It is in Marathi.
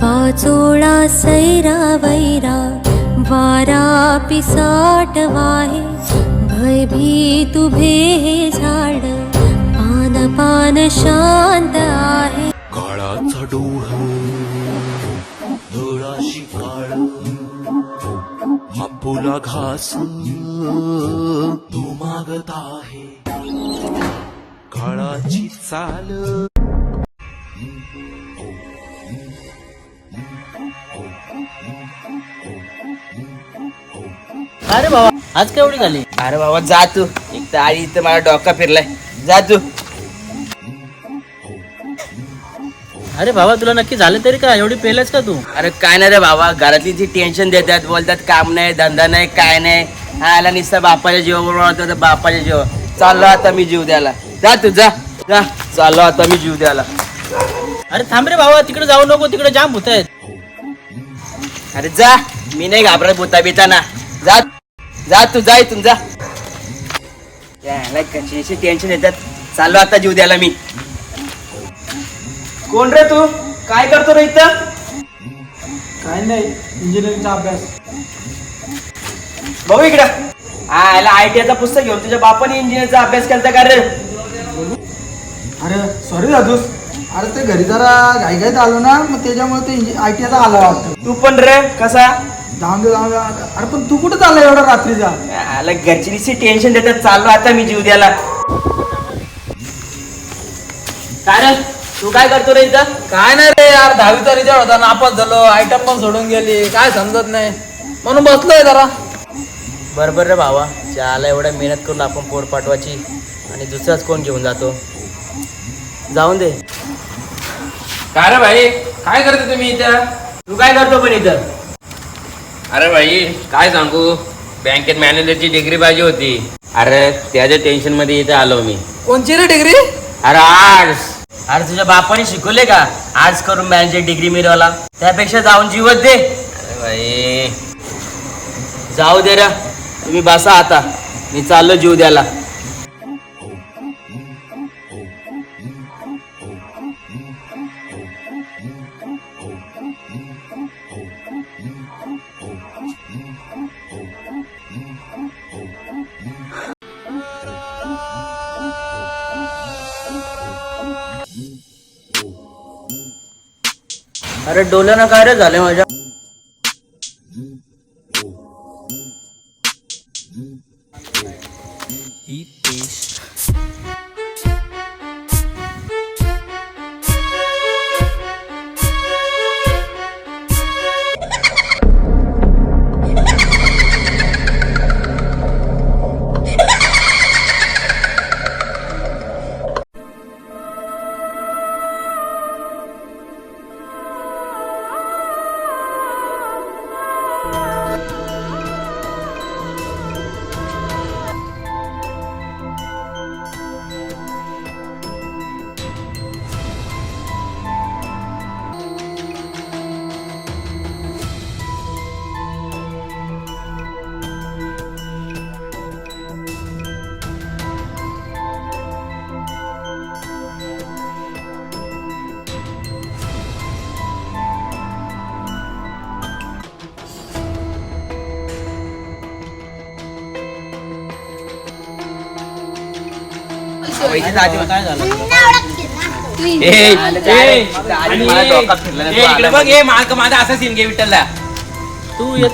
पाचोळा सैरा वैरा वारा पिसाट वाहे भयभीत उभे हे झाड पान पान शांत आहे. काळाचा डोह धुळाशी काळ हापुला घास तू मागत आहे काळाची चाल. अरे बाबा आज काय एवढी झाली? अरे बाबा जा तू, एक तर आई इथं मला डोका फिरलाय, जा तू. अरे बाबा तुला नक्की झालं तरी का? एवढी पेलच का तू? अरे काय नाही रे बाबा, घरातली जी टेन्शन देतात, बोलतात काम नाही धंदा नाही काय नाही, हा आला नुसता बापाच्या जीवावर बापाच्या जीव. चाललो आता मी जीव द्यायला, जा तू जा जा, चाललो आता मी जीव द्यायला. अरे थांब रे बाबा, तिकडे जाऊ नको, तिकडे जाम भूत आहेत. अरे जा, मी नाही घाबरत भूता बिताना, जा जा तू, जा इथून जा. कशी टेन्शन येतात, चाललो आता जीव द्यायला मी. कोण रे तू, काय करतो रे इथं? काय नाही, इंजिनिअरिंगचा अभ्यास. भाऊ इकडं. हा याला ITI पुस्तक घेऊन तुझ्या बापाने इंजिनिअरचा अभ्यास केलता का रे? अरे सॉरी दादूस, अरे ते घरी जरा घाईघाईत आलो ना, मग त्याच्यामुळे ते ITI आला वाटतं. तू पण रे कसा? जाऊन दे जाऊन दे. अरे पण तू कुठं चालला एवढा रात्रीचा? आला घरची नुसती टेन्शन देतात, चाललो आता मी जीव द्यायला. काय रे तू काय करतो रे इथं? काय नाही रे यार, 10वीचा रिझल्ट होता, नापास झालो, आयटम पण सोडून गेली, काय समजत नाही म्हणून बसलोय जरा. बरोबर रे भावा, ज्याला एवढ्या मेहनत करून आपण पोर पाठवायची आणि दुसराच कोण घेऊन जातो. जाऊन दे. काय रे भाई, काय करते तुम्ही इथं? तू काय करतो पण इथं? अरे भाई काय सांगू, बँकेत मॅनेजरची डिग्री पाहिजे होती. अरे त्याच्या टेन्शन मध्ये इथे आलो मी. कोणची रे डिग्री? अरे आर्ट्स. अरे तुझ्या बापाने शिकवले का आर्ट्स करून मॅनेजर डिग्री मिळवला? त्यापेक्षा जाऊन जीवत दे. अरे भाई जाऊ दे रे, तुम्ही बसा आता, मी चाललो जीव द्यायला. अरे डोल्यानं काय रे झाले माझ्या? काय झालं? मला डोका फिरला ना, तू आला बघ, हे माझा असा सीन घे विठ्ठलला. तू येत